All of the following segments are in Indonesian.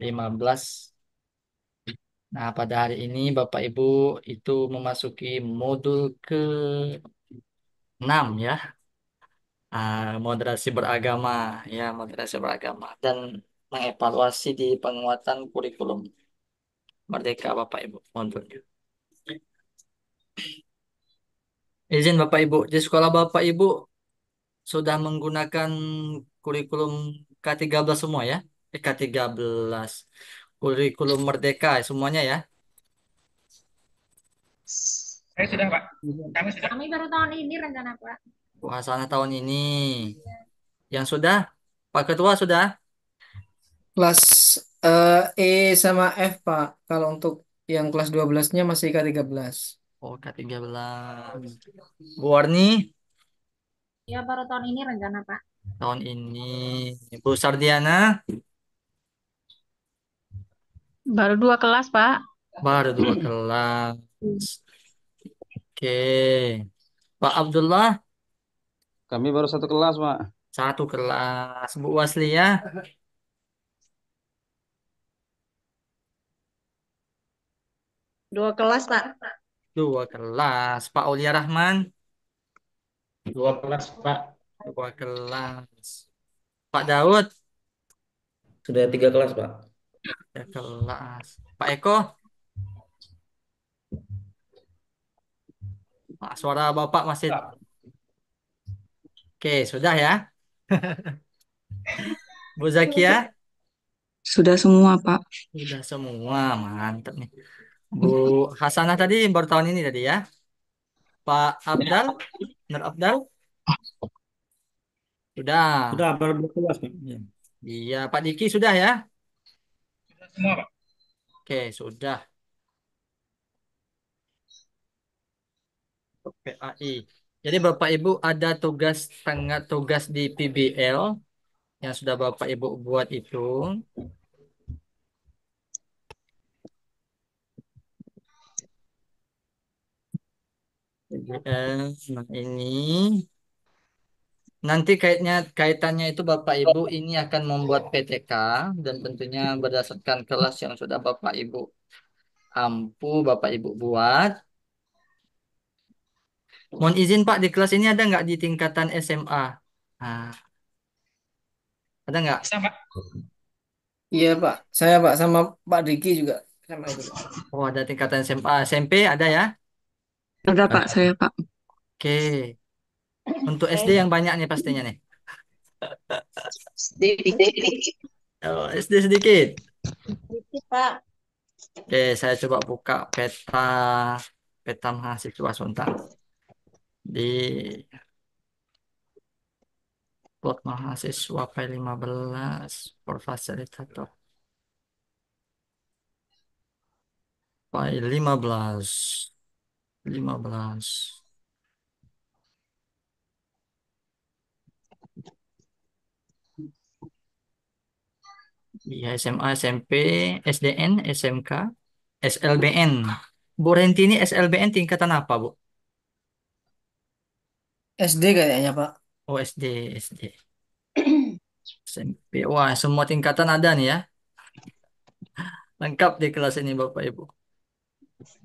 15. Nah, pada hari ini Bapak Ibu itu memasuki modul ke-6 ya. Moderasi beragama, ya, moderasi beragama dan mengevaluasi di penguatan kurikulum Merdeka Bapak Ibu modulnya. Izin Bapak Ibu, di sekolah Bapak Ibu sudah menggunakan kurikulum K13 semua ya? K13. Kurikulum Merdeka semuanya ya? Saya sudah, Pak. Iya. Kami sudah. Kami baru tahun ini rencana Pak. Suasana tahun ini. Yang sudah? Pak Ketua sudah? Kelas E sama F, Pak. Kalau untuk yang kelas 12-nya masih K13. Oh, K13. Bu Warni, Ya baru tahun ini rencana Pak. tahun ini. Bu Sardiana, Baru 2 kelas, Pak. baru 2 kelas. Oke. Pak Abdullah, Kami baru 1 kelas, Pak. 1 kelas. Bu Waslia, 2 kelas, Pak. 2 kelas. Pak Aulia Rahman, 2 kelas, Pak. 2 kelas. Pak Daud, Sudah 3 kelas, Pak. 3 kelas. Pak Eko, suara Bapak masih. Oke, sudah ya. Bu Zakia, Sudah semua, Pak. sudah semua. Mantap nih. Bu Hasanah tadi baru tahun ini tadi ya. Pak Abdal, Nur Abdal, sudah. Sudah baru 2 kelas, Pak. Iya, iya, Pak Diki sudah ya. Sudah semua, Pak. Oke, sudah. Untuk PAI. Jadi Bapak Ibu ada tugas tengah tugas di PBL yang sudah Bapak Ibu buat itu. PBL, nah ini nanti kaitannya itu Bapak Ibu ini akan membuat PTK dan tentunya berdasarkan kelas yang sudah Bapak Ibu ampu Bapak Ibu buat. Mohon izin Pak, di kelas ini ada nggak di tingkatan SMA? Nah, ada nggak? Bisa, Pak. Iya, Pak. Saya, Pak, sama Pak Diki juga sama itu, Pak. Oh, ada tingkatan SMA, SMP ada ya? Ada, Pak, saya, Pak. Oke. Untuk SD yang banyak nih pastinya nih. Sedikit, Oh, SD sedikit. Pak. Oke, saya coba buka peta peta mahasiswa sebentar. Di plot mahasiswa P15 for fasilitator. P15. 15. Iya, SMA, SMP, SDN, SMK, SLBN. Bu Renti ini SLBN tingkatan apa, Bu? SD kayaknya, Pak. Oh, SD, SD. SMP. Wah, semua tingkatan ada nih ya. Lengkap di kelas ini, Bapak Ibu.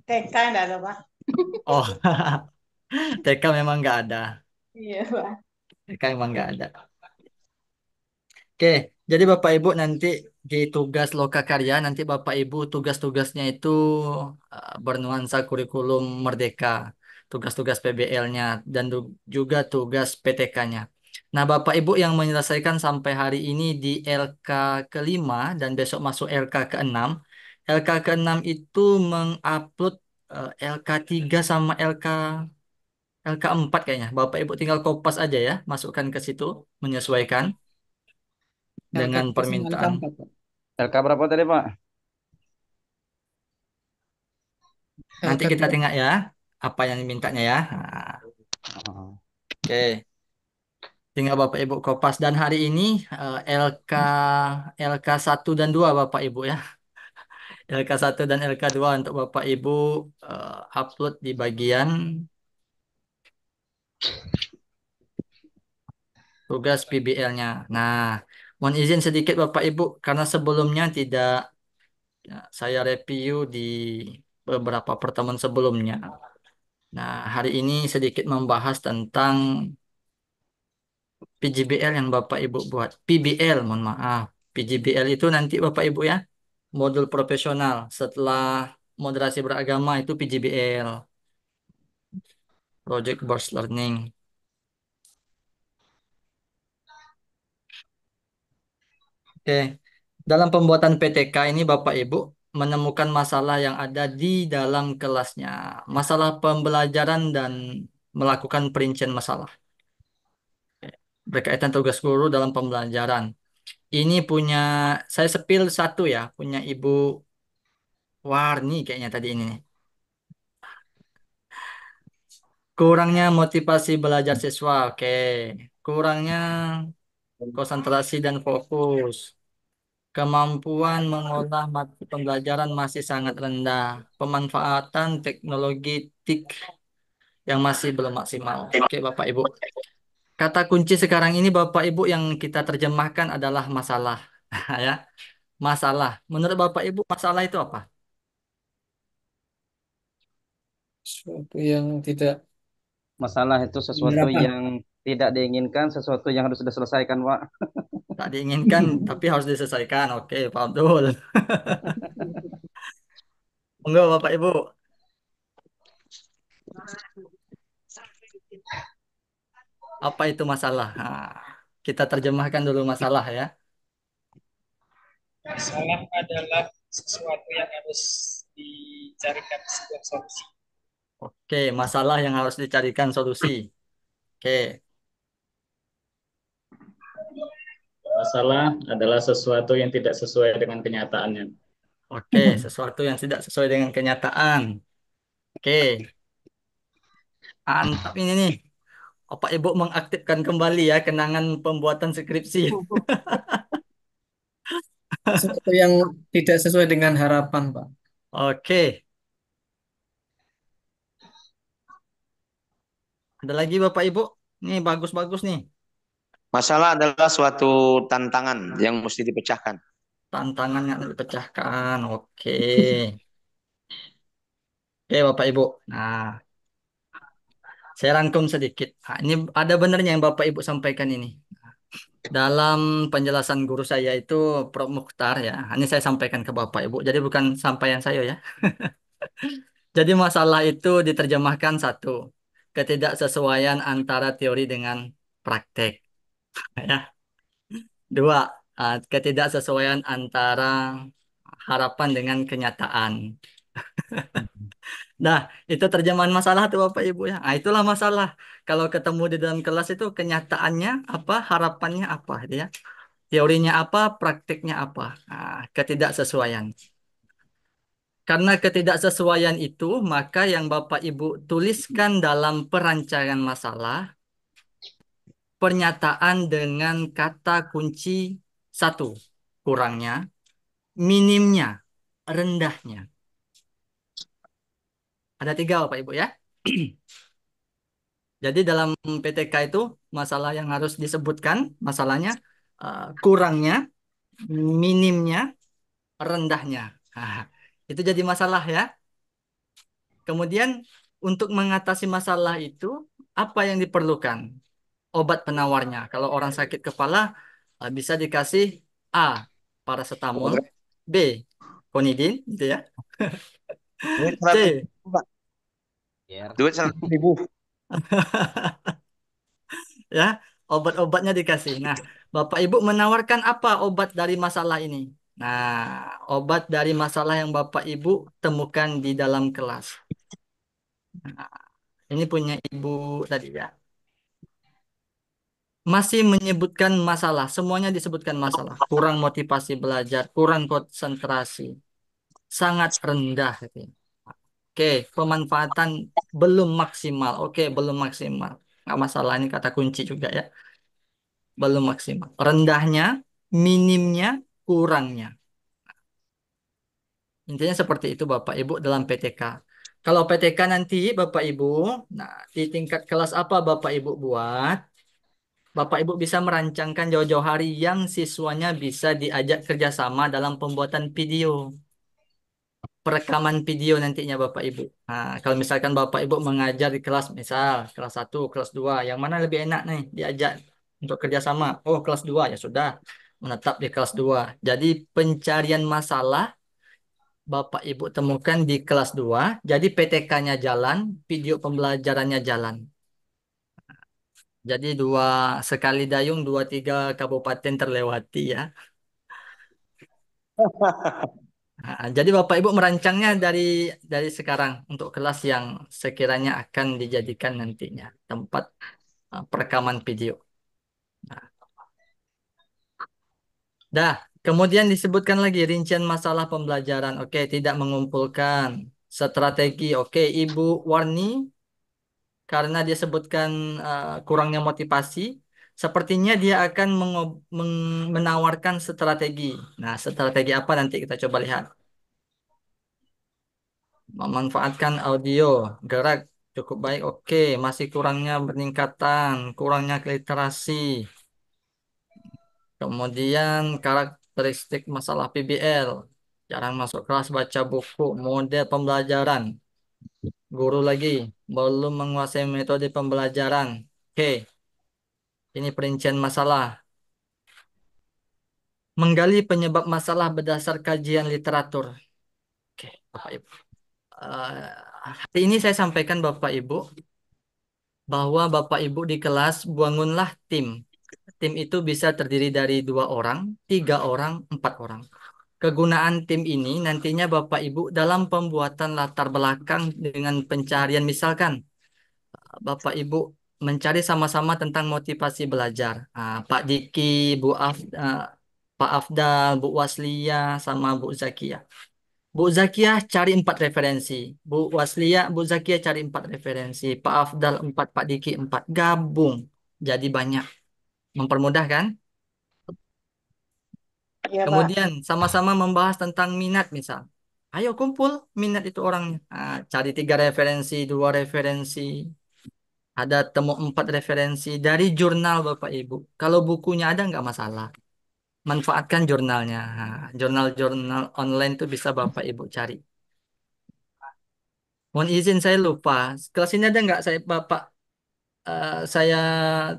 TK enggak ada, Pak. Oh, TK memang nggak ada. Iya, Pak. TK memang nggak ada. Oke, jadi Bapak Ibu nanti di tugas lokakarya, nanti Bapak Ibu tugas-tugasnya itu bernuansa kurikulum Merdeka, tugas-tugas PBL-nya, dan juga tugas PTK-nya. Nah, Bapak Ibu yang menyelesaikan sampai hari ini di LK ke-5 dan besok masuk LK ke-6, LK ke-6 itu mengupload LK 3 sama LK 4 kayaknya. Bapak Ibu tinggal kopas aja ya, masukkan ke situ, menyesuaikan dengan LK3 sama permintaan. LK4, Pak. LK berapa tadi, Pak? Nanti kita LK2. tengok ya, apa yang dimintanya ya. Nah, Oh. oke, tinggal Bapak Ibu kopas. Dan hari ini LK LK 1 dan 2 Bapak Ibu ya. LK 1 dan LK 2 untuk Bapak Ibu upload di bagian tugas PBL-nya. Nah, Mohon izin sedikit Bapak Ibu, karena sebelumnya tidak saya review di beberapa pertemuan sebelumnya. Nah, hari ini sedikit membahas tentang PJBL yang Bapak Ibu buat. PBL, mohon maaf. PJBL itu nanti Bapak Ibu ya, modul profesional. Setelah moderasi beragama itu PJBL, Project Based Learning. Oke, dalam pembuatan PTK ini Bapak Ibu menemukan masalah yang ada di dalam kelasnya. Masalah pembelajaran dan melakukan perincian masalah. Berkaitan tugas guru dalam pembelajaran. Ini punya, saya sepil satu ya, punya Ibu Warni kayaknya tadi ini nih. Kurangnya motivasi belajar siswa, oke. Kurangnya konsentrasi dan fokus. Kemampuan mengolah materi pembelajaran masih sangat rendah. Pemanfaatan teknologi TIK yang masih belum maksimal. Oke, Bapak Ibu. Kata kunci sekarang ini Bapak Ibu yang kita terjemahkan adalah masalah. Ya, masalah. Menurut Bapak Ibu, masalah itu apa? Sesuatu yang tidak Masalah itu sesuatu harapan. yang tidak diinginkan, sesuatu yang harus diselesaikan, Pak. Tak diinginkan, tapi harus diselesaikan. Oke, Pak Abdul. Enggak, Bapak Ibu. Apa itu masalah? Nah, kita terjemahkan dulu masalah ya. Masalah adalah sesuatu yang harus dicarikan sebuah solusi. Oke, masalah yang harus dicarikan solusi. Oke, Masalah adalah sesuatu yang tidak sesuai dengan kenyataannya. oke, sesuatu yang tidak sesuai dengan kenyataan. Oke, mantap ini nih. Bapak Ibu mengaktifkan kembali ya kenangan pembuatan skripsi. Sesuatu yang tidak sesuai dengan harapan, Pak. Oke, ada lagi Bapak Ibu? Ini bagus-bagus nih. Masalah adalah suatu tantangan yang mesti dipecahkan. Tantangan yang dipecahkan. Oke. Oke, Bapak Ibu. Nah, saya rangkum sedikit. Nah, ini ada benernya yang Bapak Ibu sampaikan ini. Dalam penjelasan guru saya itu Prof. Mukhtar ya. Ini saya sampaikan ke Bapak Ibu. Jadi bukan sampaian saya ya. Jadi masalah itu diterjemahkan satu, ketidaksesuaian antara teori dengan praktek. Ya. Dua, ketidaksesuaian antara harapan dengan kenyataan. Nah, itu terjemahan masalah tuh Bapak Ibu ya. Nah, itulah masalah. Kalau ketemu di dalam kelas itu kenyataannya apa, harapannya apa gitu ya. Teorinya apa, praktiknya apa. Nah, ketidaksesuaian. Karena ketidaksesuaian itu, maka yang Bapak Ibu tuliskan dalam perancangan masalah, pernyataan dengan kata kunci satu, kurangnya, minimnya, rendahnya. Ada tiga Bapak Ibu ya. Jadi dalam PTK itu masalah yang harus disebutkan, masalahnya kurangnya, minimnya, rendahnya. Nah, itu jadi masalah ya. Kemudian untuk mengatasi masalah itu apa yang diperlukan? Obat penawarnya. Kalau orang sakit kepala bisa dikasih A, paracetamol, B, konidin gitu ya. Duit 100 C, ribu, Pak. Biar. Duit 100 ribu. ya, obat-obatnya dikasih. Nah, Bapak Ibu menawarkan apa obat dari masalah ini? Nah, obat dari masalah yang Bapak Ibu temukan di dalam kelas. Nah, ini punya Ibu tadi ya. Masih menyebutkan masalah, semuanya disebutkan masalah. Kurang motivasi belajar, kurang konsentrasi, sangat rendah. Gitu ya. Oke, pemanfaatan belum maksimal. Oke, belum maksimal. Nggak masalah, ini kata kunci juga ya. Belum maksimal. Rendahnya, minimnya, kurangnya. Intinya seperti itu Bapak Ibu dalam PTK. Kalau PTK nanti Bapak Ibu, nah di tingkat kelas apa Bapak Ibu buat? Bapak Ibu bisa merancangkan jauh-jauh hari yang siswanya bisa diajak kerjasama dalam pembuatan video, perekaman video nantinya Bapak Ibu. Nah, kalau misalkan Bapak Ibu mengajar di kelas, misal kelas 1, kelas 2, yang mana lebih enak nih diajak untuk kerjasama? Oh, kelas 2 ya sudah, menetap di kelas 2. Jadi pencarian masalah Bapak Ibu temukan di kelas 2. Jadi PTK-nya jalan, video pembelajarannya jalan. Jadi dua sekali dayung, dua tiga kabupaten terlewati ya. Nah, jadi Bapak Ibu merancangnya dari sekarang untuk kelas yang sekiranya akan dijadikan nantinya tempat perekaman video. Nah, dah, kemudian disebutkan lagi rincian masalah pembelajaran. Oke, tidak mengumpulkan strategi. Oke, Ibu Warni karena dia sebutkan kurangnya motivasi, sepertinya dia akan menawarkan strategi. Nah, strategi apa nanti kita coba lihat. Memanfaatkan audio, gerak cukup baik. Oke, masih kurangnya peningkatan, kurangnya literasi. Kemudian karakteristik masalah PBL, jarang masuk kelas baca buku, model pembelajaran. Guru lagi belum menguasai metode pembelajaran. Oke, ini perincian masalah. Menggali penyebab masalah berdasar kajian literatur. Oke, Bapak Ibu. Eh, Hari ini saya sampaikan Bapak Ibu bahwa Bapak Ibu di kelas bangunlah tim. Tim itu bisa terdiri dari 2 orang, 3 orang, 4 orang. Kegunaan tim ini nantinya Bapak Ibu dalam pembuatan latar belakang dengan pencarian misalkan Bapak Ibu mencari sama-sama tentang motivasi belajar. Pak Diki, Pak Afdal, Bu Waslia, sama Bu Zakia. Bu Zakia cari 4 referensi. Bu Zakia cari 4 referensi. Pak Afdal 4, Pak Diki 4. Gabung. Jadi banyak. Mempermudah kan? Iya, Pak. Kemudian sama-sama membahas tentang minat misal. Ayo kumpul minat itu orangnya. Cari 3 referensi, 2 referensi. Ada temu 4 referensi dari jurnal Bapak Ibu. Kalau bukunya ada nggak masalah. Manfaatkan jurnalnya. Jurnal-jurnal online itu bisa Bapak Ibu cari. Mohon izin saya lupa. Kelas ini ada nggak saya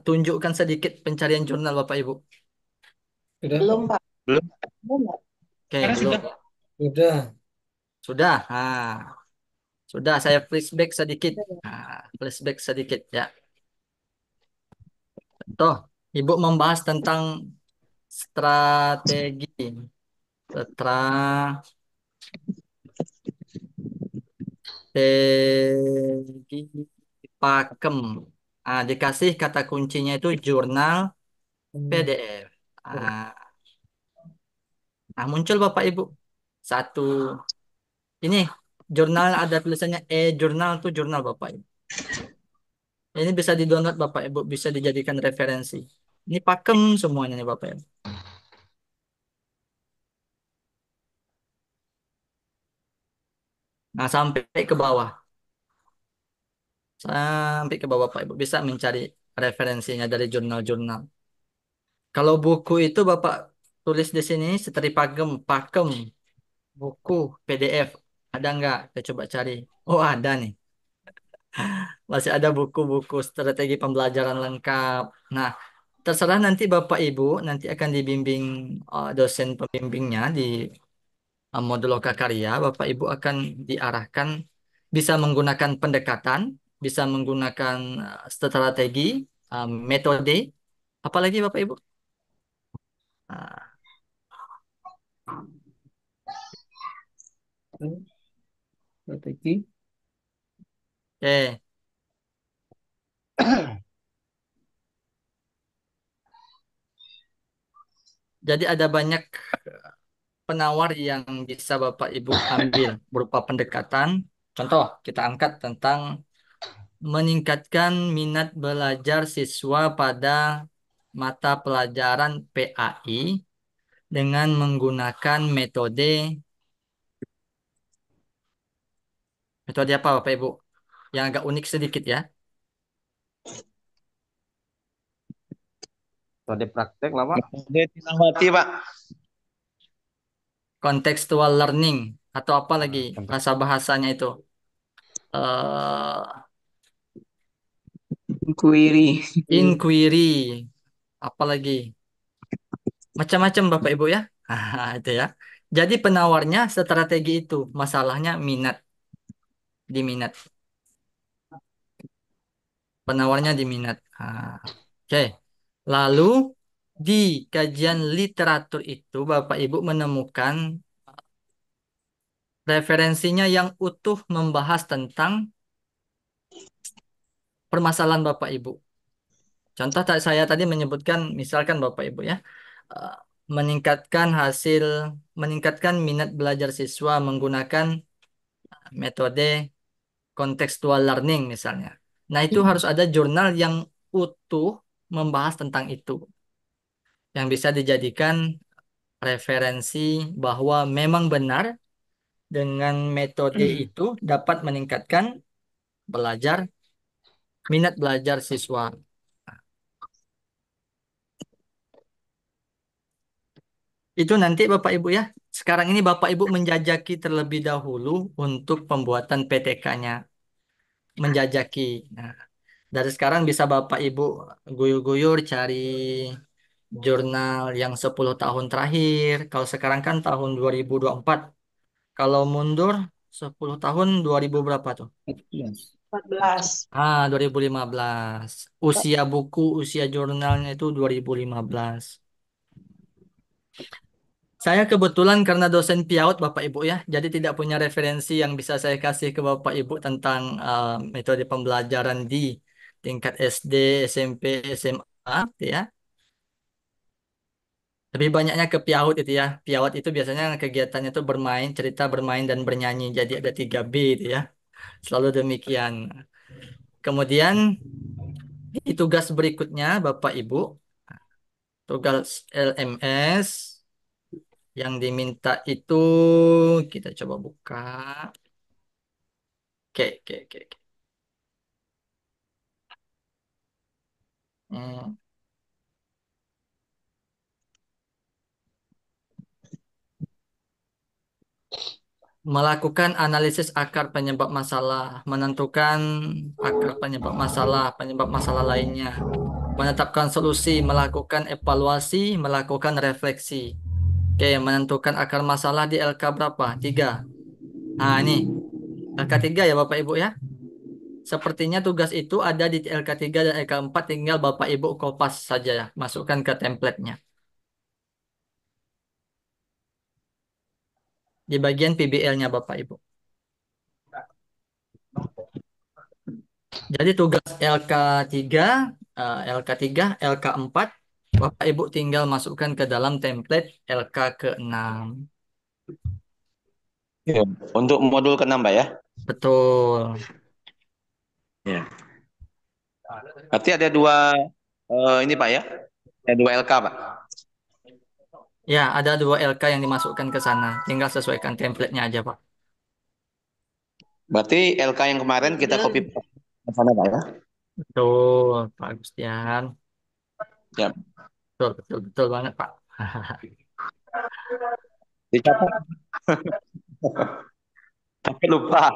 tunjukkan sedikit pencarian jurnal Bapak Ibu. Sudah, Belum, Pak. Belum. Belum, Pak. Oke, Sekarang belum. sudah. sudah. Sudah. Sudah saya flashback sedikit. Flashback sedikit ya. Toh, Ibu membahas tentang strategi. Strategi pakem. Dikasih kata kuncinya itu jurnal PDF. Ah, muncul Bapak Ibu. Satu. Ini jurnal ada tulisannya e-jurnal tuh jurnal Bapak Ibu. Ini bisa di-download Bapak Ibu, bisa dijadikan referensi. Ini pakem semuanya nih Bapak Ibu. Nah, sampai ke bawah. Sampai ke bawah Bapak Ibu bisa mencari referensinya dari jurnal-jurnal. Kalau buku itu Bapak tulis di sini seteri pakem, pakem, buku, PDF. Ada nggak? Kita coba cari. Oh, ada nih. Masih ada buku-buku strategi pembelajaran lengkap. Nah, terserah nanti Bapak Ibu nanti akan dibimbing dosen pembimbingnya di modul lokakarya. Bapak Ibu akan diarahkan bisa menggunakan pendekatan, bisa menggunakan strategi, metode. Apalagi Bapak Ibu? Nah, Strategi. oke. Jadi ada banyak penawar yang bisa Bapak Ibu ambil berupa pendekatan. Contoh, kita angkat tentang meningkatkan minat belajar siswa pada mata pelajaran PAI dengan menggunakan metode apa Bapak Ibu? Yang agak unik sedikit ya. Metode praktek lah, Pak. Metode Tinawati, Pak. Contextual learning atau apa lagi bahasa-bahasanya itu? eh Inquiry. Inquiry, apa lagi? Macam-macam Bapak Ibu ya. Itu ya. Jadi penawarnya strategi itu, masalahnya minat, di minat. Penawarnya di minat. Oke. Lalu di kajian literatur itu Bapak Ibu menemukan referensinya yang utuh membahas tentang permasalahan Bapak Ibu. Contoh saya tadi menyebutkan misalkan Bapak Ibu ya, eh, meningkatkan hasil, meningkatkan minat belajar siswa menggunakan metode contextual learning misalnya. Nah, itu harus ada jurnal yang utuh membahas tentang itu, yang bisa dijadikan referensi bahwa memang benar dengan metode itu dapat meningkatkan belajar, minat belajar siswa. Itu nanti Bapak Ibu ya. Sekarang ini Bapak Ibu menjajaki terlebih dahulu untuk pembuatan PTK-nya. Menjajaki. Nah, dari sekarang bisa Bapak Ibu guyur-guyur cari jurnal yang 10 tahun terakhir. Kalau sekarang kan tahun 2024. Kalau mundur 10 tahun 2000 berapa tuh? 14. 2015. Usia buku, usia jurnalnya itu 2015. Saya kebetulan karena dosen PIAUD Bapak Ibu ya, jadi tidak punya referensi yang bisa saya kasih ke Bapak Ibu tentang metode pembelajaran di tingkat SD, SMP, SMA ya. Lebih banyaknya ke PIAUD itu ya. PIAUD itu biasanya kegiatannya itu bermain, cerita, bermain, dan bernyanyi. Jadi ada 3B itu ya. Selalu demikian. Kemudian di tugas berikutnya Bapak Ibu, tugas LMS yang diminta itu kita coba buka. Oke, oke, oke, oke. Hmm. Melakukan analisis akar penyebab masalah, menentukan akar penyebab masalah lainnya, menetapkan solusi, melakukan evaluasi, melakukan refleksi. Oke, menentukan akar masalah di LK berapa? 3. Nah, ini LK 3 ya Bapak Ibu ya. Sepertinya tugas itu ada di LK 3 dan LK 4, tinggal Bapak Ibu kopas saja ya, masukkan ke template-nya. Di bagian PBL-nya Bapak Ibu. Jadi tugas LK 3, LK 3, LK 4, Bapak Ibu tinggal masukkan ke dalam template LK ke-6. Ya. Untuk modul ke-6, Pak ya. Betul. Ya. Berarti ada dua ini Pak ya. Ada 2 LK, Pak. Ya, ada 2 LK yang dimasukkan ke sana. Tinggal sesuaikan template-nya aja, Pak. Berarti LK yang kemarin kita copy ke sana, Pak ya. Betul, Pak Agustian. Ya. Betul, betul, betul banget, Pak. Dicatat. Tapi lupa.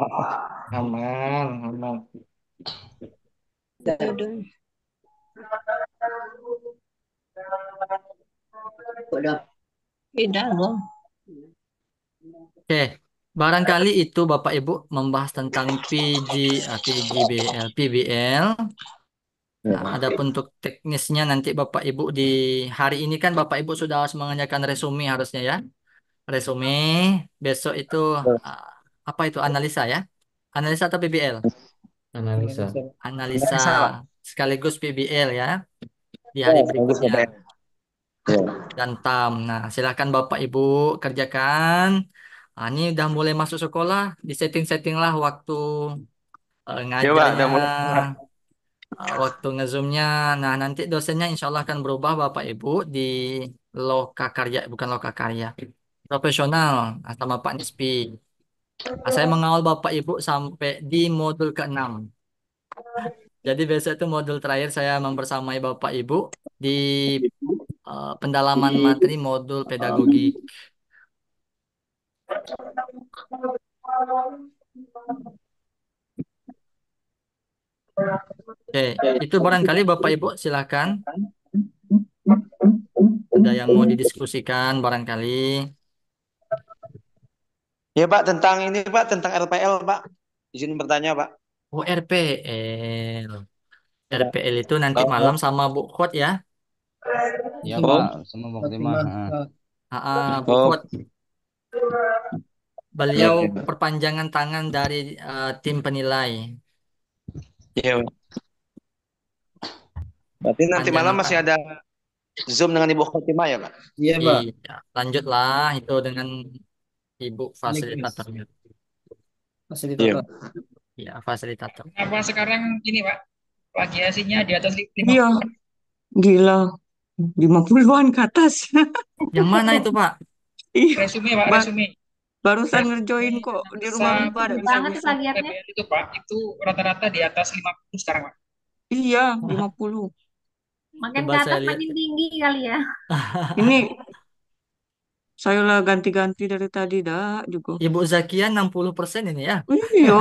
Aman, aman. Beda loh. Oke, barangkali itu Bapak Ibu membahas tentang PGBL, PBL. Nah, adapun untuk teknisnya nanti Bapak Ibu di hari ini kan Bapak Ibu sudah harus mengerjakan resume harusnya ya. Resume, besok itu ah, apa itu analisa ya? Analisa atau PBL? Analisa. Analisa Analisa, Pak. sekaligus PBL ya di Ya, hari bagus, berikutnya. Pak. Ya. Dan TAM. Nah, silakan Bapak Ibu kerjakan. Nah, ini udah mulai masuk sekolah, disetting-setting lah waktu Ya, Pak, ngajarnya, udah mulai. waktu ngezoomnya. Nah, nanti dosennya insya Allah akan berubah Bapak Ibu di Lokakarya, bukan Lokakarya, profesional sama Pak Nispi. Nah, saya mengawal Bapak Ibu sampai di modul ke-6. Jadi besok itu modul terakhir saya membersamai Bapak Ibu di pendalaman materi modul pedagogik. Oke, itu barangkali Bapak Ibu silakan. Ada yang mau didiskusikan barangkali. Ya Pak, tentang ini Pak, tentang RPL Pak. Izin bertanya Pak. Oh, RPL. RPL itu nanti malam Oh, sama Bu Khot ya. Iya Sama Pak, oh, sama Bu Khotimah. Fatimah. Heeh. Bu oh, Khot. Beliau oke. perpanjangan tangan dari tim penilai. Iya. Pak. Berarti nanti malam Perpanjangan masih tangan. ada Zoom dengan Ibu Khotimah ya Pak? Iya, Pak. Iya, lanjutlah itu dengan Ibu Ini guys, fasilitatornya. Iya. fasilitator. Iya, fasilitator. Kenapa sekarang ini Pak, plagiasinya di atas 50? Iya, gila. 50-an ke atas. Yang mana itu, Pak? Iya, Resume Pak, ba- resume. barusan Resume ngerjoin kok di analisa rumah-rumah ada Tinggi banget tuh bisa-bisa. plagiatnya. PBL itu Pak, itu rata-rata di atas 50 sekarang Pak. Iya, 50. Makin Coba ke saya atas lihat. makin tinggi kali ya. Ini saya lah ganti-ganti dari tadi dah juga. Ibu Zakia 60% ini ya. Iya,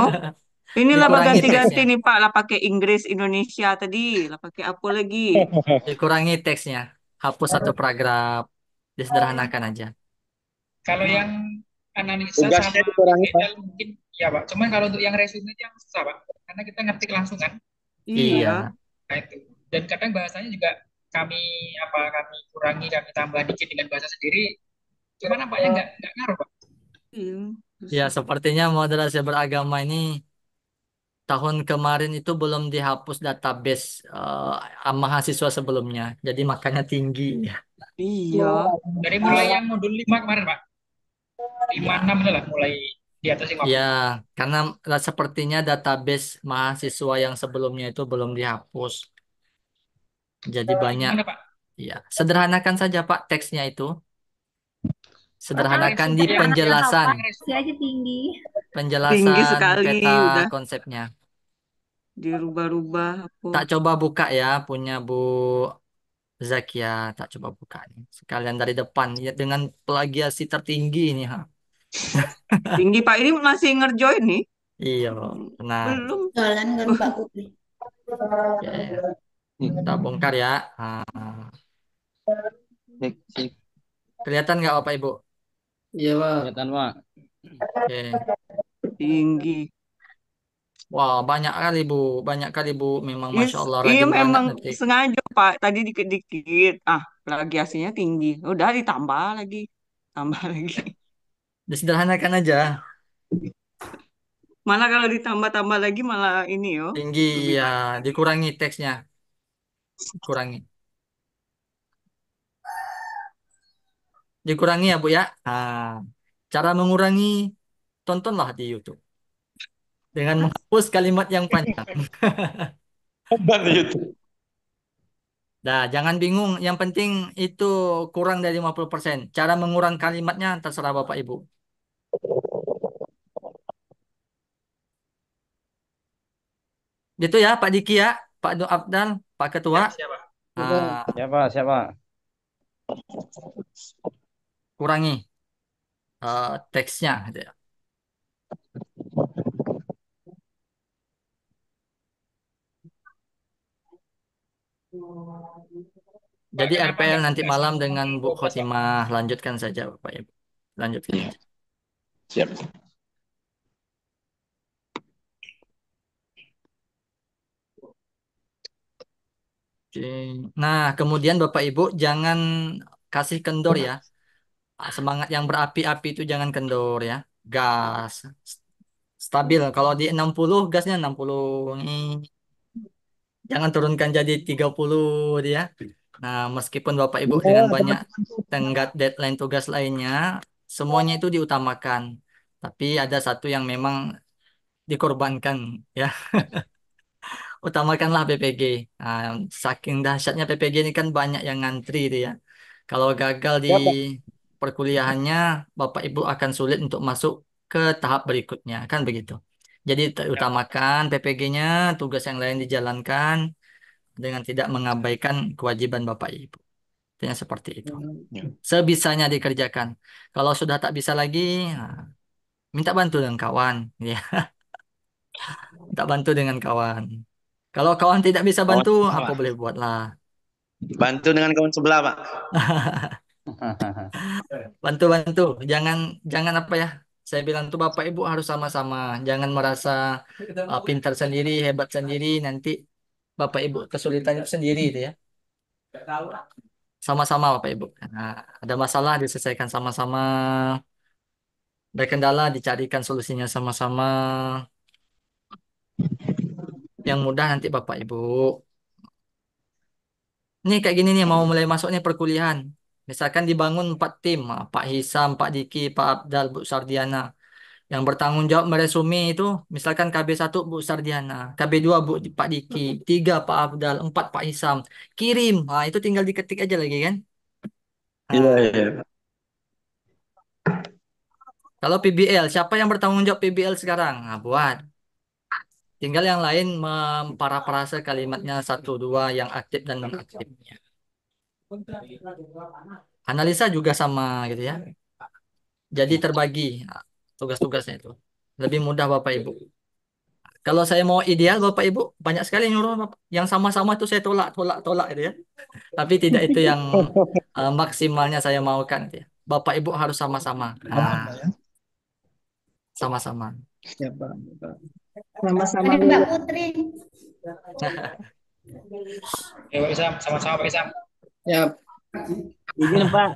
inilah mah Dikurangi ganti-ganti teksnya. nih Pak, lah pakai Inggris Indonesia tadi, lah pakai apa lagi? Dikurangi teksnya. Hapus satu paragraf. Disederhanakan aja. Kalau yang analisa Tugasnya sama dikurangi Pak. PBL mungkin ya Pak. Cuman kalau untuk yang resume itu yang susah Pak. Karena kita ngetik langsung kan. Iya, Iya. Nah itu. Dan kadang bahasanya juga kami kurangi, kami tambah dikit dengan bahasa sendiri. Cuman nampaknya nggak ngaruh Pak. iya. Ya, sepertinya moderasi beragama ini tahun kemarin itu belum dihapus database mahasiswa sebelumnya. Jadi makanya tinggi. Iya, Dari mulai yang modul 5 kemarin Pak. 5, Ya, 6 itu lah mulai di atas ya, 50. karena sepertinya database mahasiswa yang sebelumnya itu belum dihapus. Jadi Jadi banyak. gimana Pak? Ya, sederhanakan saja Pak teksnya itu. Padahal Sederhanakan di Resume yang anak penjelasan, hafal resume. si aja tinggi. tinggi penjelasan sekali peta udah konsepnya. dirubah-rubah apa. Tak coba buka ya punya Bu Zakia, tak coba buka nih. Sekalian dari depan ya dengan plagiasi tertinggi ini ha. Tinggi Pak ini masih ngerjoin nih. Iya, tenang. Belum. Jalan kan Pak Putri. Oke, kita bongkar ya. Ah, Sip, sip. kelihatan nggak Bapak Ibu? Iya, Pak. Kelihatan Pak. Oke. Tinggi. Wah, banyak kali Bu, banyak kali Bu. Memang Masya Allah Iya rajin banget memang ngetik. sengaja Pak. Tadi dikit-dikit. Ah, plagiasinya tinggi. Udah ditambah lagi. Tambah lagi. Disederhanakan aja. Malah kalau ditambah-tambah lagi malah ini yo. Tinggi Lebih ya, banyak. dikurangi teksnya, dikurangi. Dikurangi ya Bu ya. Cara mengurangi tontonlah di YouTube dengan menghapus kalimat yang panjang. Dan YouTube. Nah, jangan bingung. Yang penting itu kurang dari 50%. Cara mengurang kalimatnya terserah Bapak Ibu. Gitu ya, Pak Diki ya, Pak Do Abdal, Pak Ketua. Siap, siapa? Iya, Pak. Ah, Siapa? Siapa? kurangi teksnya. Gitu ya. Jadi Pak, kenapa RPL nggak nanti dikasih malam dengan modul Bu 12 Pak? Khotimah. Lanjutkan saja Bapak Ibu. Lanjutkan Iya. aja. Siap. Oke. Nah, kemudian Bapak Ibu jangan kasih kendor ya. Semangat yang berapi-api itu jangan kendor ya. Gas. Stabil. Kalau di 60 gasnya 60. Jangan turunkan jadi 30 dia. Nah, meskipun Bapak Ibu dengan banyak tenggat deadline tugas lainnya, semuanya itu diutamakan. Tapi ada satu yang memang dikorbankan ya. Utamakanlah PPG. Nah, saking dahsyatnya PPG ini kan banyak yang ngantri itu ya. Kalau gagal di Siapa? perkuliahannya, Bapak Ibu akan sulit untuk masuk ke tahap berikutnya, kan begitu. Jadi utamakan PPG-nya, tugas yang lain dijalankan. dengan tidak mengabaikan kewajiban Bapak Ibu. Intinya seperti itu. Ya. Sebisanya dikerjakan. Kalau sudah tak bisa lagi, nah, minta bantu dengan kawan, ya. Minta bantu dengan kawan. Kalau kawan tidak bisa Kawan bantu, sebelah, apa Pak. boleh buatlah. Bantu dengan kawan sebelah, Pak. Bantu-bantu. Jangan jangan apa ya? Saya bilang tuh Bapak Ibu harus sama-sama. Jangan merasa pintar sendiri, hebat sendiri. Nanti Bapak Ibu kesulitan itu sendiri itu ya. Sama-sama Bapak Ibu. Nah, ada masalah diselesaikan sama-sama. Ada kendala dicarikan solusinya sama-sama. Yang mudah nanti Bapak Ibu. Ini kayak gini nih mau mulai masuk nih perkuliahan. Misalkan dibangun 4 tim, Pak Hisam, Pak Diki, Pak Abdal, Bu Sardiana. Yang bertanggung jawab meresume itu misalkan KB1 Bu Sardiana, KB2 Pak Diki, 3 Pak Abdal, 4 Pak Hisam. Kirim. Nah, itu tinggal diketik aja lagi kan. Iya, Nah, iya. kalau PBL, siapa yang bertanggung jawab PBL sekarang? Nah, buat. Tinggal yang lain memparafrase kalimatnya satu dua yang aktif dan non aktifnya. Analisa juga sama gitu ya. Jadi terbagi tugas-tugasnya itu. Lebih mudah Bapak Ibu. Kalau saya mau ideal Bapak Ibu, banyak sekali nyuruh Bapak. Yang sama-sama itu saya tolak, tolak, tolak gitu ya. Tapi tidak itu yang maksimalnya saya maukan gitu ya. Bapak Ibu harus sama-sama. Nah, sama-sama. Ya, Pak. Pak. Sama-sama Ada Mbak lulus. Putri. Ya, Pak Isam, sama-sama Pak Isam. Ya, Izin Pak,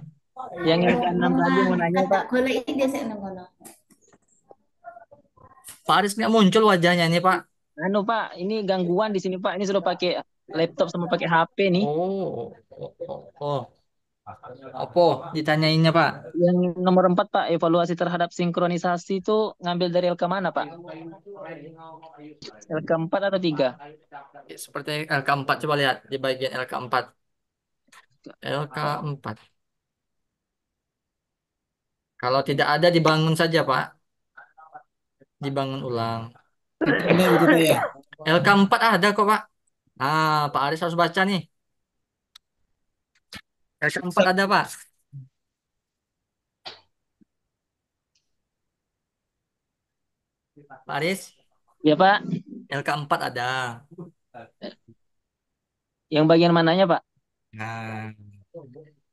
yang LK6 tadi mau nanya Kata Pak. golek ini dia saya ngono. Pak Aris nggak muncul wajahnya ini Pak. Anu Pak, ini gangguan di sini Pak. Ini sudah pakai laptop sama pakai HP nih. Oh, oh, oh, oh. Apa ditanyainnya Pak? Yang nomor 4 Pak, evaluasi terhadap sinkronisasi itu ngambil dari LK mana Pak? LK4 atau 3? Seperti LK4 coba lihat di bagian LK4. LK4. Kalau tidak ada dibangun saja Pak. Dibangun ulang. itu ada gitu Pak ya. LK4 ada kok Pak. Ah, Pak Aris harus baca nih. LK4 ada Pak. Pak Aris, Ya Pak, LK4 ada. yang bagian mananya Pak? Nah,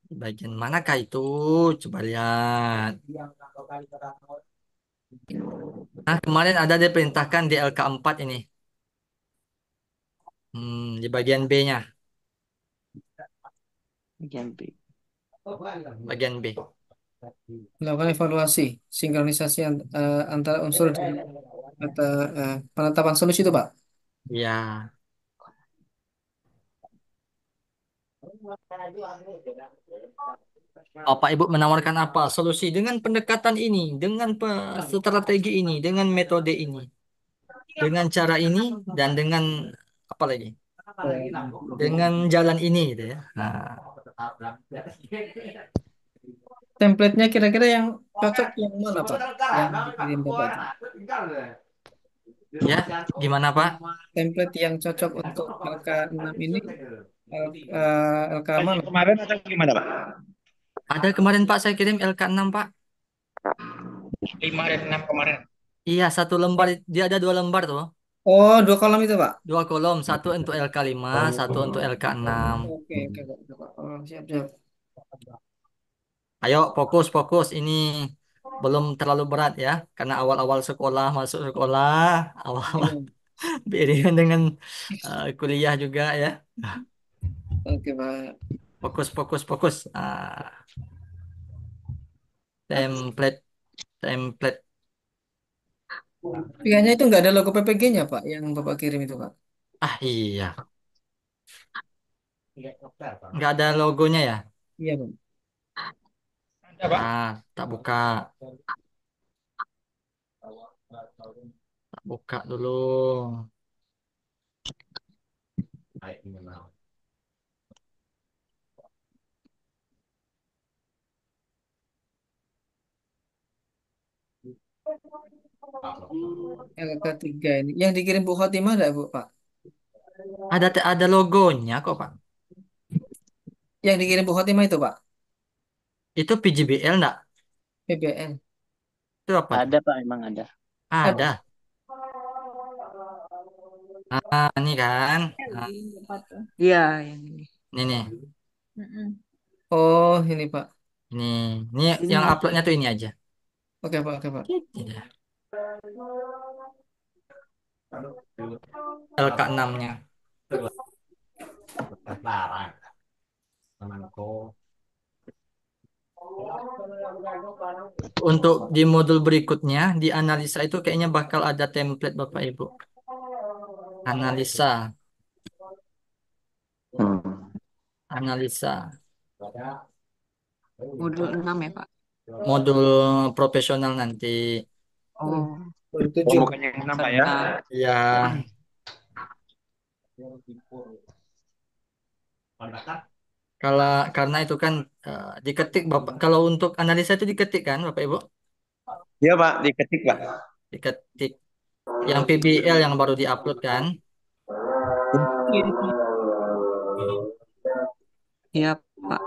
bagian manakah itu? Coba lihat. Nah, kemarin ada diperintahkan di LK4 ini. Di bagian B-nya. Bagian B. Bagian B. Melakukan evaluasi, sinkronisasi antara unsur di kata penetapan solusi itu Pak. Ya. Bapak Ibu menawarkan apa? Solusi dengan pendekatan ini, dengan strategi ini, dengan metode ini, dengan cara ini, dan dengan apa lagi? Dengan jalan ini, gitu ya. Nah, Template-nya kira-kira yang cocok yang mana Pak? Yang dikirim Bapak itu. ya, gimana Pak? Template yang cocok untuk LK6 ini LK mana? Kemarin atau gimana, Pak? Ada kemarin Pak saya kirim LK6 Pak. 5 dan 6 kemarin. Iya, satu lembar. Dia ada 2 lembar tuh. Oh, 2 kolom itu Pak. 2 kolom, satu untuk LK5, satu untuk LK6. Oke, oke Pak. Oh, siap, siap. Ayo fokus, fokus. Ini belum terlalu berat ya. Karena awal-awal sekolah, masuk sekolah, awal-awal Iya. beriringan dengan kuliah juga ya. Oke Pak. Fokus, fokus, fokus. Template, template. Tapi kayaknya itu nggak ada logo PPG-nya Pak yang Bapak kirim itu Pak. Ah iya, nggak ada logonya ya. Iya Pak. Ada Pak. Tak buka. Tak buka dulu. LK3 ini. Yang dikirim Bu Khotimah ada Bu Pak? Ada logonya kok, Pak. Yang dikirim Bu Khotimah itu Pak, Itu PJBL enggak? PBN. Itu apa tuh? Ada Pak, emang ada. Ada. Ah, ini kan. Ah, Apa tuh? Iya, yang ini. ini nih. Mm-mm. Oh ini Pak. Ini. Ini Ini yang masuk. uploadnya tuh ini aja. Oke Pak, oke Pak. Iya. LK6-nya. Untuk di modul berikutnya, di analisa itu kayaknya bakal ada template Bapak Ibu. Analisa. Hmm. Analisa. Modul 6 ya, Pak? Modul profesional nanti. Oh, Oh, 7. bukan yang 6 Pak ya? serta. Ya, kalau karena itu kan diketik Bapak. Kalau untuk analisa itu diketik kan Bapak Ibu? Iya Pak, diketik Pak. Diketik. Yang PBL yang baru diupload kan? Iya, Pak. Iya, Pak.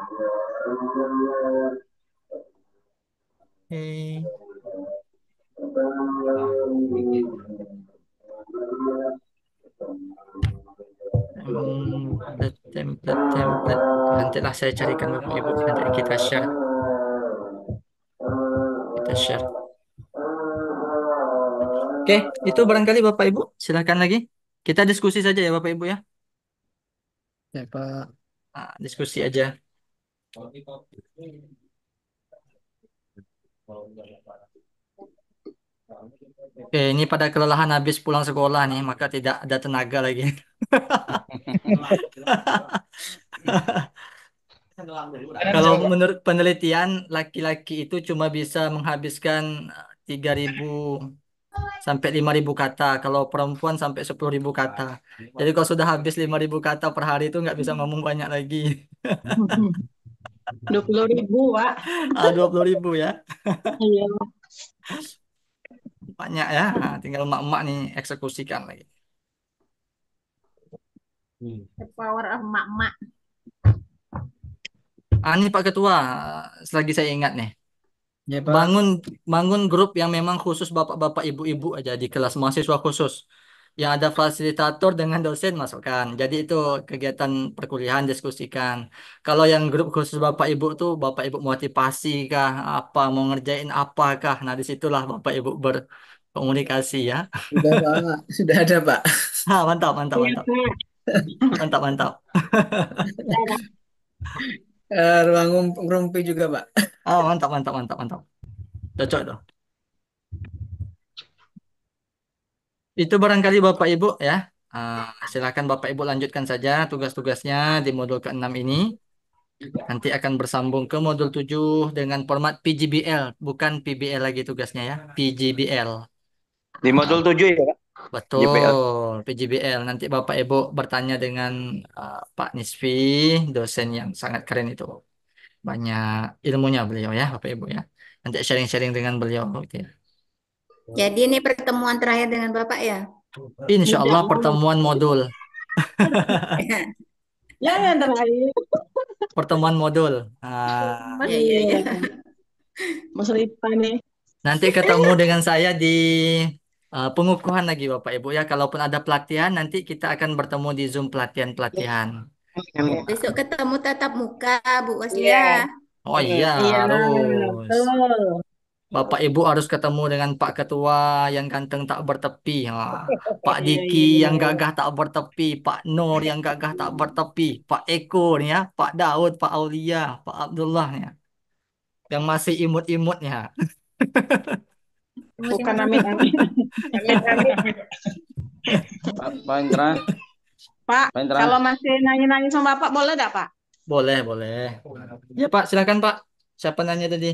Oke. Ada template. Nantilah saya carikan Bapak Ibu. Nanti kita share. Kita share. Oke, itu barangkali Bapak Ibu. Silakan lagi. Kita diskusi saja ya Bapak Ibu ya. Ya Pak. Diskusi aja. Oke, ini pada kelelahan habis pulang sekolah nih, maka tidak ada tenaga lagi. Karena Kalau menjawab, Pak. menurut penelitian, laki-laki itu cuma bisa menghabiskan 3.000 sampai 5.000 kata. Kalau perempuan sampai 10.000 kata. Jadi kalau sudah habis 5.000 kata per hari itu nggak bisa ngomong banyak lagi. 20.000, Pak. 20.000 ya. Iya. Banyak ya. Tinggal emak-emak nih eksekusikan lagi. The power of mak-mak. Ini Pak Ketua, selagi saya ingat nih. Ya Pak. Bangun grup yang memang khusus bapak-bapak ibu-ibu aja di kelas mahasiswa khusus. Yang ada fasilitator dengan dosen masukkan. Jadi itu kegiatan perkuliahan diskusikan. Kalau yang grup khusus bapak ibu tuh bapak ibu motivasi kah, apa mau ngerjain apakah. Nah disitulah bapak ibu berkomunikasi ya. Sudah Pak. Sudah ada Pak. Mantap, mantap, Iya, mantap, Pak. mantap, mantap. Udah ada. Ruang ngerumpi juga Pak. Mantap, mantap, mantap, mantap. Cocok tuh. Itu barangkali Bapak Ibu ya. Silakan Bapak Ibu lanjutkan saja tugas-tugasnya di modul ke-6 ini. Nanti akan bersambung ke modul 7 dengan format PJBL, bukan PBL lagi tugasnya ya. PJBL. Di modul 7 ya Pak? JPL. Betul, PJBL. Nanti Bapak Ibu bertanya dengan Pak Nisfi, dosen yang sangat keren itu. Banyak ilmunya beliau ya, Bapak Ibu ya. Nanti sharing-sharing dengan beliau gitu ya. Jadi ini pertemuan terakhir dengan Bapak ya? Insya Allah pertemuan modul. Ya, yang terakhir. Pertemuan modul. Ah, Iya, iya, iya. Mas Ripa nih. nanti ketemu dengan saya di pengukuhan lagi Bapak Ibu ya. Kalaupun ada pelatihan, nanti kita akan bertemu di Zoom pelatihan-pelatihan. Besok ketemu tatap muka, Bu Iya. Waslia. Oh iya, Iya, harus. betul. Bapak Ibu harus ketemu dengan Pak Ketua yang ganteng tak bertepi. Pak Iya, Diki iya yang benar. gagah tak bertepi. Pak Nur yang gagah tak bertepi. Pak Eko nih ya. Pak Daud, Pak Aulia, Pak Abdullah nih ya. Yang masih imut-imutnya. Bukan amin-amin. Amin-amin. Pak Indra, Pak, Pak Indra. kalau masih nanya-nanya sama Bapak boleh enggak, Pak? Boleh, boleh. Ya Pak, silakan Pak. Siapa nanya tadi?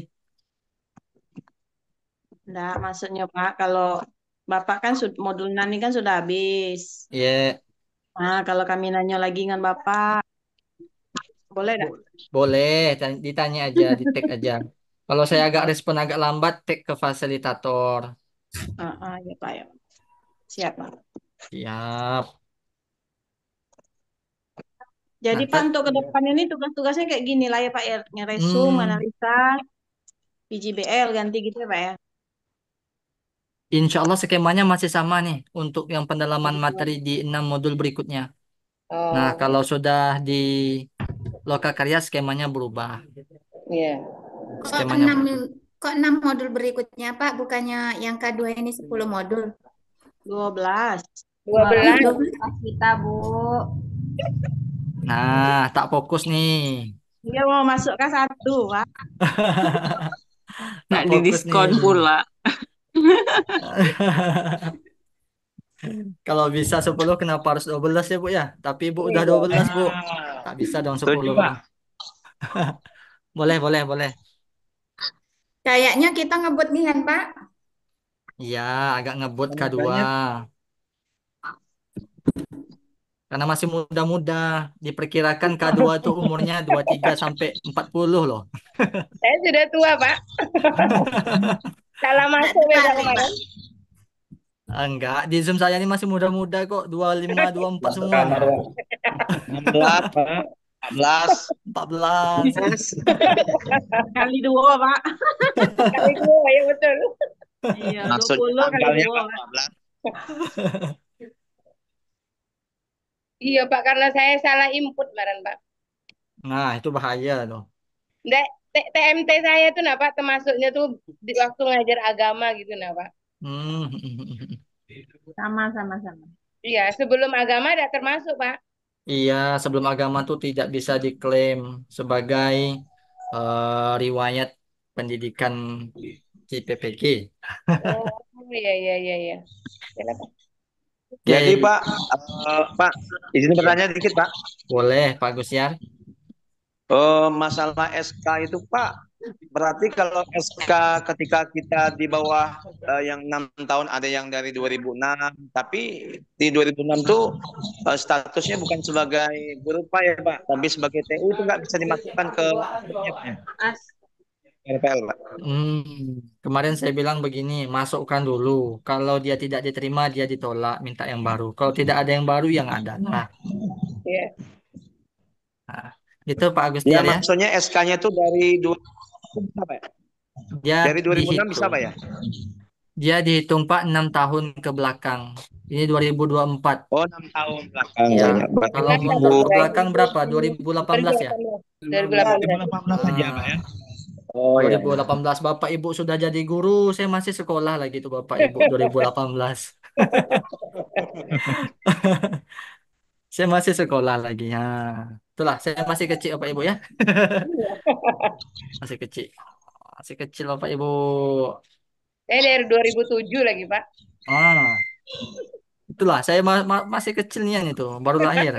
Enggak, maksudnya Pak, kalau Bapak kan modul nani kan sudah habis. Iya, Nah, kalau kami nanya lagi dengan Bapak, boleh enggak? boleh. Ditanya aja, di tag aja. Kalau saya agak respon agak lambat, tag ke fasilitator. Ya Pak ya. Siap, Pak. Siap. Jadi Nah, Pak untuk ke depan ini tugas-tugasnya kayak gini lah ya Pak ya. Ngeresum, hmm, analisa, PJBL ganti gitu ya Pak ya. insya Allah skemanya masih sama nih untuk yang pendalaman materi di 6 modul berikutnya. Nah, Oh, kalau sudah di lokakarya skemanya berubah. iya. Kok Skemanya enam berubah. kok 6 modul berikutnya, Pak? Bukannya yang kedua ini 10 modul? 12. 12. 12 kita, Bu. Nah, tak fokus nih. Dia mau masuk ke 1 Pak. Tak Nak fokus nih. didiskon pula. Kalau bisa 10 kenapa harus 12 ya, Bu ya? Tapi Ibu udah Iya. 12, Bu. Nah, Tak bisa dong setuju 10. Pak. Boleh, boleh, boleh. Kayaknya kita ngebut nih kan, Pak? Iya, agak ngebut K2. Makanya Karena masih muda-muda. Diperkirakan K2 itu umurnya 23 sampai 40 loh. Saya sudah tua, Pak. Salah masuk ya Pak Balik, kemarin. Pak. Enggak, di Zoom saya ini masih muda-muda kok. 25, 24 masuk semuanya. kamar Pak. 16 Pak. 14. 14. Kali 2 Pak. Kali dua ya betul. Iya, Maksudnya 20 kali tanggalnya 2 Pak Pak. 14. Iya Pak, karena saya salah input kemarin Pak. Nah, itu bahaya loh. Nggak, TMT saya tuh nah Pak, termasuknya tuh di waktu ngajar agama gitu nah Pak. Hmm. Sama. Iya, sebelum agama ada termasuk Pak. Iya, sebelum agama tuh tidak bisa diklaim sebagai riwayat pendidikan di PPG. Oh, iya. Kenapa? Jadi Oke, Pak, izin bertanya dikit Pak. boleh Pak Gusyar. Masalah SK itu Pak, berarti kalau SK ketika kita di bawah yang 6 tahun ada yang dari 2006, tapi di 2006 tuh statusnya bukan sebagai guru Pak ya Pak, tapi sebagai TU itu nggak bisa dimasukkan ke RPL Pak. Kemarin saya bilang begini, masukkan dulu. Kalau dia tidak diterima, dia ditolak, minta yang baru. Kalau tidak ada yang baru, yang ada. Nah, Iya. itu Pak Ya Agustiar ya. maksudnya SK-nya tuh dari apa ya? Dia Dari 2006 bisa dihitung. Pak ya? Dia dihitung Pak 6 tahun ke belakang. Ini 2024. Oh 6 tahun belakang Ya, ya. Berarti kalau mundur ke belakang berapa? 2018 ya? 2018. 2018 saja Pak ya. Oh iya. 2018 Bapak Ibu sudah jadi guru, saya masih sekolah lagi tuh Bapak Ibu 2018. Saya masih sekolah lagi ya. Itulah, saya masih kecil Bapak Ibu ya. Masih kecil. Masih kecil Bapak Ibu. Saya dari 2007 lagi Pak. Ah, itulah, saya masih kecilnya itu, baru lahir.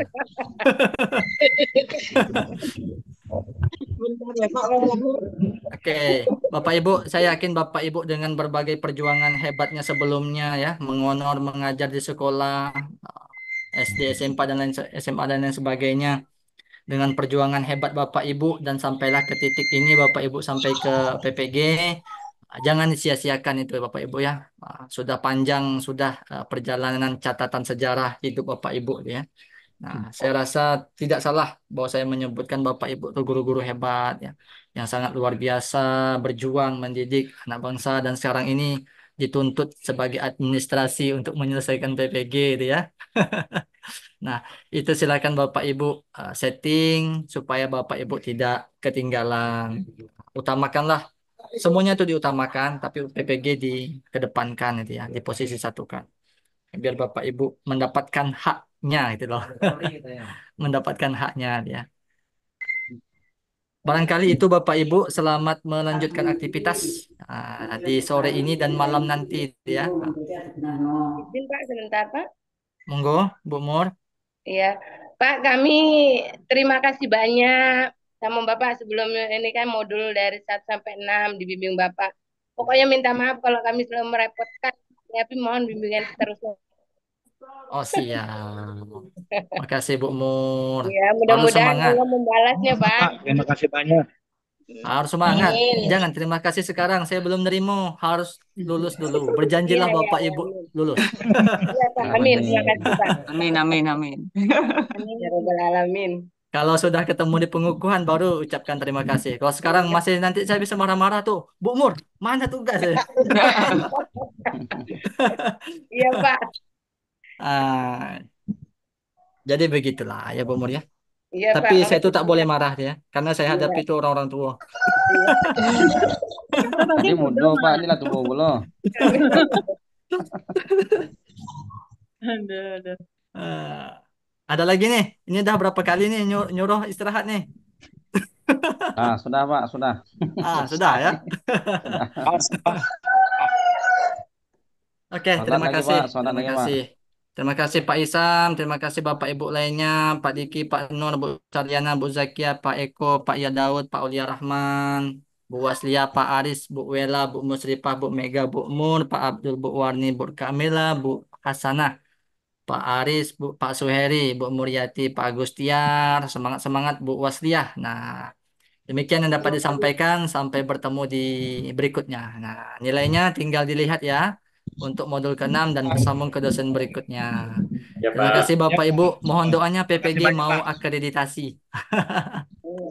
Bentar ya Pak. Oke, Bapak Ibu, saya yakin Bapak Ibu dengan berbagai perjuangan hebatnya sebelumnya ya, mengonor mengajar di sekolah SD, SMA SMA dan lain sebagainya. Dengan perjuangan hebat Bapak Ibu dan sampailah ke titik ini Bapak Ibu sampai ke PPG. Jangan disia-siakan itu Bapak Ibu ya. Sudah panjang sudah perjalanan catatan sejarah hidup Bapak Ibu ya. Nah, saya rasa tidak salah bahwa saya menyebutkan Bapak Ibu itu guru-guru hebat ya, yang sangat luar biasa berjuang mendidik anak bangsa dan sekarang ini dituntut sebagai administrasi untuk menyelesaikan PPG itu ya. Nah, itu silakan Bapak Ibu setting supaya Bapak Ibu tidak ketinggalan. Utamakanlah semuanya itu diutamakan, tapi PPG dikedepankan itu ya, di posisi satukan. Biar Bapak Ibu mendapatkan haknya itu loh. Mendapatkan haknya ya. Barangkali itu Bapak Ibu selamat melanjutkan aktivitas di sore ini dan malam nanti ya. Izin Pak sebentar Pak. Monggo, Bu Mur. Iya, Pak, kami terima kasih banyak sama Bapak sebelum ini kan modul dari 1 sampai 6 dibimbing Bapak. Pokoknya minta maaf kalau kami selalu merepotkan, tapi mohon bimbingan terusnya. Oh siap. Makasih Bu Mur. Ya, Harus mudah-mudahan semangat. Allah membalasnya, Pak. Pak, terima kasih banyak. Harus semangat. Amin. Jangan terima kasih sekarang. Saya belum nerima. Harus lulus dulu. Berjanjilah Iya, Bapak iya, Ibu amin. lulus. Iya, Pak. Amin. Terima kasih, Pak. Amin. Amin ya Rabbal Alamin. Kalau sudah ketemu di pengukuhan baru ucapkan terima kasih. Kalau sekarang masih nanti saya bisa marah-marah tuh. Bu Mur, mana tugas ya? Iya, Pak. Ah, jadi begitulah ya Bu Mur ya. Iya, Pak. Tapi saya itu Makasih tak boleh banyak. marah ya, karena saya hadapi Iya. itu orang-orang tua. Iya. Itu nanti Ini bodoh mudah Pak, Mas. ini lah tunggu dulu. Aduh, aduh. Eh, ada lagi nih. Ini udah berapa kali nih nyuruh istirahat nih? Ah, sudah Pak, sudah. Sudah ya. Sudah. Oke, Sholat terima lagi kasih. Pak, sholat Terima lagi Pak. kasih. Terima kasih Pak Isam, terima kasih Bapak Ibu lainnya, Pak Diki, Pak Nur, Bu Caryana, Bu Zakia, Pak Eko, Pak Yadaud, Pak Aulia Rahman, Bu Waslia, Pak Aris, Bu Wela, Bu Musrifah, Bu Mega, Bu Mur, Pak Abdul, Bu Warni, Bu Kamila, Bu Hasanah, Pak Aris, Pak Suheri, Bu Muryati, Pak Agustiar, semangat-semangat Bu Wasliah. Nah, demikian yang dapat disampaikan. Sampai bertemu di berikutnya. Nah, nilainya tinggal dilihat ya untuk modul ke-6 dan bersambung ke dosen berikutnya. Ya Terima Pak. kasih Bapak Ibu. Mohon doanya Terima kasih PPG banyak, mau Pak. akreditasi.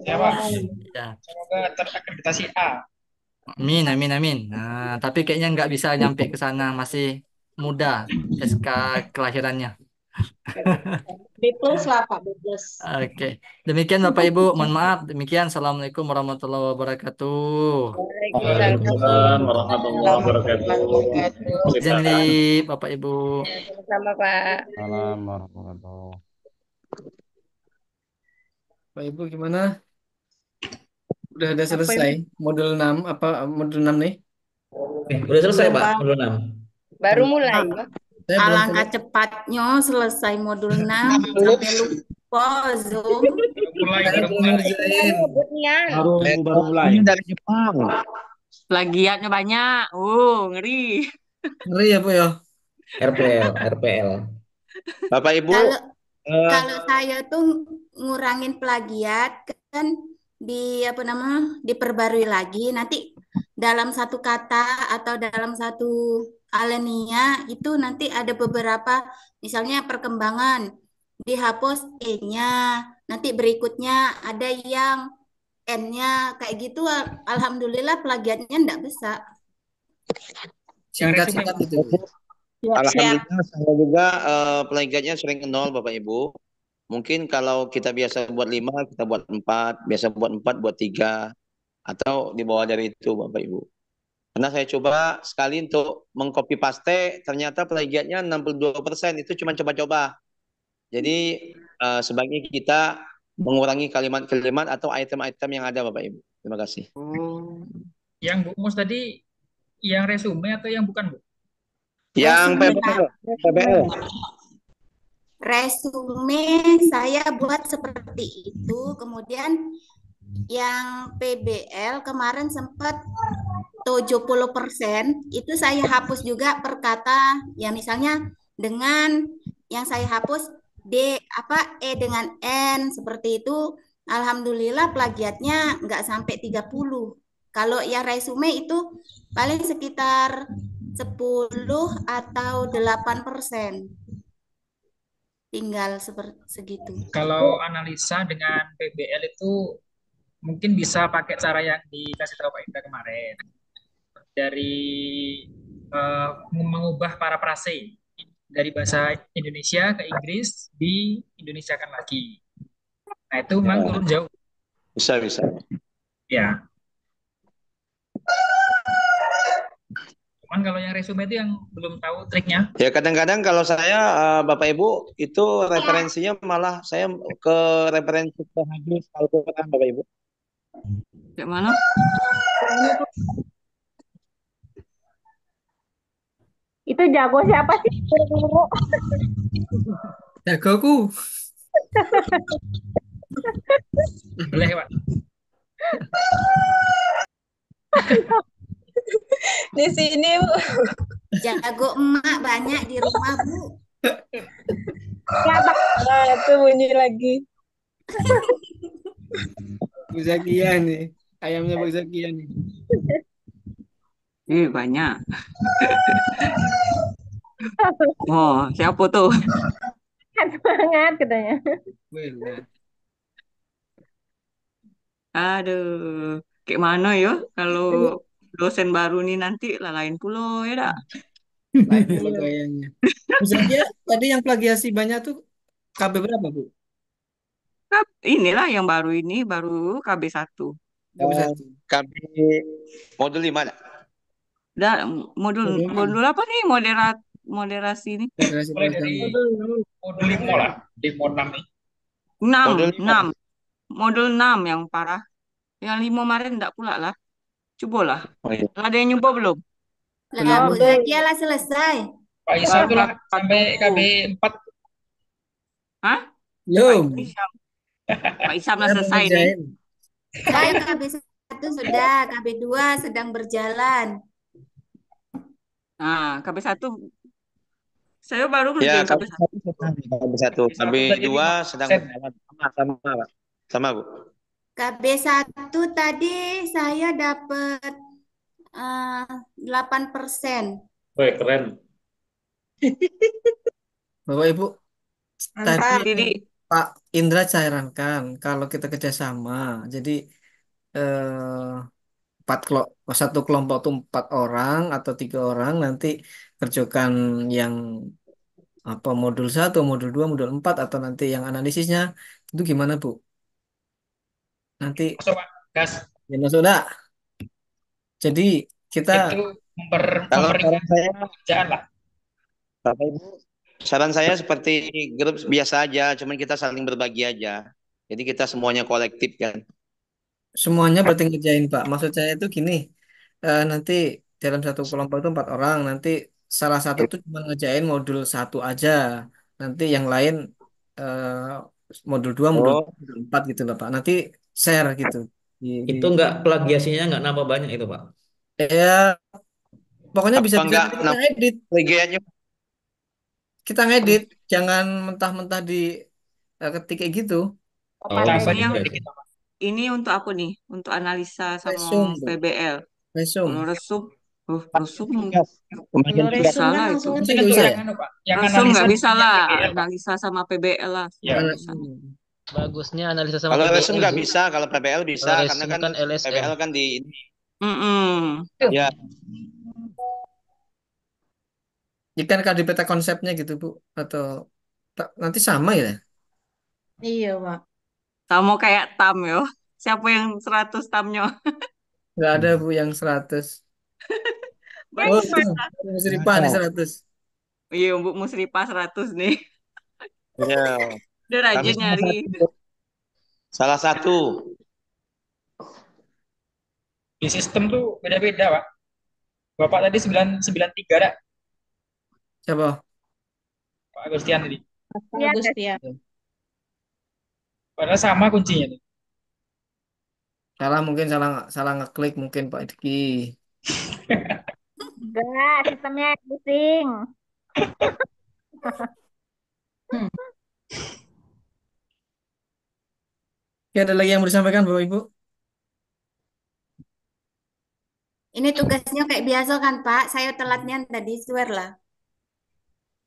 Ya, Pak. Ya, Semoga terakreditasi A. amin, amin, amin. Nah, tapi kayaknya nggak bisa nyampe ke sana. Masih muda SK kelahirannya. B plus lah Pak, B plus. Oke, demikian Bapak Ibu. Mohon maaf. Demikian. Assalamualaikum warahmatullahi wabarakatuh. Waalaikumsalam warahmatullahi wabarakatuh. Izin Silakan. di Bapak Ibu. Sama, Pak. Salam warahmatullahi. Pak Ibu gimana? Udah Apa selesai Ibu? modul 6 apa modul 6 nih? Udah selesai Belum Pak, Pak. modul 6. Baru mulai. Saya belum Alangkah cepatnya selesai modul 6 sampai lupa Zoom. Mulai, saya baru belum mulai. ngerjain. Nian. Baru mulai. Ini dari Jepang. Plagiatnya banyak. Ngeri. Ngeri ya Pak ya? RPL. Bapak Ibu, Kalau eh, kalau saya tuh ngurangin plagiat kan diperbarui lagi nanti dalam satu kata atau dalam satu alinea itu nanti ada beberapa misalnya perkembangan dihapus E-nya nanti berikutnya ada yang N-nya kayak gitu alhamdulillah plagiatnya enggak besar. Singkat-singkat gitu. Ya, siap. alhamdulillah saya juga plagiatnya sering ke nol Bapak Ibu. Mungkin kalau kita biasa buat 5, kita buat 4, biasa buat 4, buat 3, atau di bawah dari itu Bapak Ibu. Karena saya coba sekali untuk mengcopy paste, ternyata plagiatnya 62%, itu cuma coba-coba. Jadi sebaiknya kita mengurangi kalimat-kalimat atau item-item yang ada Bapak Ibu. Terima kasih. Yang Bu Mus tadi, yang resume atau yang bukan, Bu? Yang Resume, PBL, PBL. Resume saya buat seperti itu, kemudian yang PBL kemarin sempat 70% itu saya hapus juga per kata, ya misalnya dengan yang saya hapus E dengan N seperti itu, alhamdulillah plagiatnya nggak sampai 30. Kalau yang resume itu paling sekitar 10 atau 8%. Tinggal segitu. Kalau analisa dengan PBL itu mungkin bisa pakai cara yang dikasih tahu Pak Indra kemarin. Dari mengubah parafrase dari bahasa Indonesia ke Inggris diindonesiakan lagi. Nah, itu memang turun jauh. Bisa. Ya. Cuman kalau yang resume itu yang belum tahu triknya. Ya kadang-kadang kalau saya Bapak Ibu itu referensinya malah saya ke referensi ke hadis Al-Quran Bapak Ibu. Kayak mana? Itu jago siapa sih? Guru. Jagoku. Boleh, Pak. Di sini Bu. Jago emak banyak di rumah Bu. Ya, itu bunyi lagi. Bu Zakia nih. Ayamnya Bu Zakia nih. Banyak. Oh, siapa tuh? Semangat katanya. Benar. Aduh, kayak mana yo kalau dosen baru nih nanti lah lain pulau ya dak. Lain pula Iya. gayanya. Misalnya tadi yang plagiasi banyak tuh KB berapa, Bu? Inilah yang baru ini baru KB 1. KB satu. KB modul 5 ada. Dah modul Modul 6. modul apa nih moderasi ini? Moderasi Mulai dari pelajaran. modul 5 lah, demo 6 nih. 6, Modul 5. 6. Modul 6 yang parah. Yang 5 kemarin enggak pula lah. Cobalah. Oh, iya. Ada yang nyoba belum? Lah, Bu Belum. Zakia lah selesai. Pak Isa tuh lah sampai KB 4. Hah? Belum. Pak Isam lah Saya mau selesai nih. ngerjain. Saya KB 1 sudah, KB 2 sedang berjalan. Nah, KB 1 saya baru Ya, ngerjain KB 1. KB 1. KB 2 sedang berjalan. Sama, Pak. Sama, Bu. KB 1 tadi saya dapat 8%. Wih, keren. Bapak Ibu, tadi Mantap. Jadi Pak Indra sarankan kalau kita kerjasama, jadi eh, satu kelompok tuh 4 orang atau 3 orang nanti kerjakan yang apa modul 1, modul 2, modul 4 atau nanti yang analisisnya itu gimana Bu? Nanti Masuk Pak, gas. ya masuk dah. Jadi kita Itu Kalau memperingan saran saya, pekerjaan lah. Bapak Ibu, saran saya seperti grup biasa aja, cuman kita saling berbagi aja. Jadi kita semuanya kolektif kan. semuanya berarti ngerjain Pak. Maksud saya itu gini, nanti dalam satu kelompok itu 4 orang, nanti salah satu tuh cuma ngerjain modul 1 aja, nanti yang lain modul 2, modul Oh, 3, modul 4 gitu loh Pak. Nanti share gitu. Itu nggak plagiasinya nggak nambah banyak itu, Pak. Ya pokoknya apa bisa-bisa enggak nanti kita edit, PG-nya? kita ngedit, jangan mentah-mentah di ketik kayak gitu. Oh, bisa ini yang juga. ini untuk aku nih, untuk analisa sama Resume Bu, PBL. resume. Kalau resum, resum Kalau bisa resume kan lah itu. langsung Bisa Itu nggak ngetik bisa ya. yang anu Pak, yang Resum analisa nggak bisa yang lah, PBL Pak. analisa sama PBL lah. Ya. Nggak bisa. Bagusnya analisa sama Kalau PBL, resume nggak Bu. bisa, kalau PBL bisa, Kalau karena resume kan kan LSM. PBL kan di Mm-mm. ya. Ikan kalau di peta konsepnya gitu Bu, atau nanti sama ya? Iya, Pak. Sama kayak tam yo. Siapa yang 100 tamnya? Nggak ada Bu yang 100. Oh itu Bagaimana? Musripah nih 100. Iya, Bu Musripah 100 nih. Ya. Udah Kami rajin salah nyari. satu. Salah satu. Di sistem tuh beda-beda Pak. Bapak tadi 993 dah, Siapa? Pak Agustian tadi. Pak Agustian. Padahal sama kuncinya tuh. Salah mungkin salah salah ngeklik mungkin Pak Diki. Enggak, sistemnya pusing. Oke, ada lagi yang mau disampaikan Bapak Ibu? Ini tugasnya kayak biasa kan, Pak? Saya telatnya tadi, swear lah.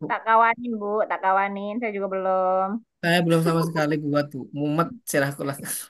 Tak kawanin, Bu, tak kawanin. Saya juga belum. Saya belum sama sekali buat Bu. Mumet sirahku lah.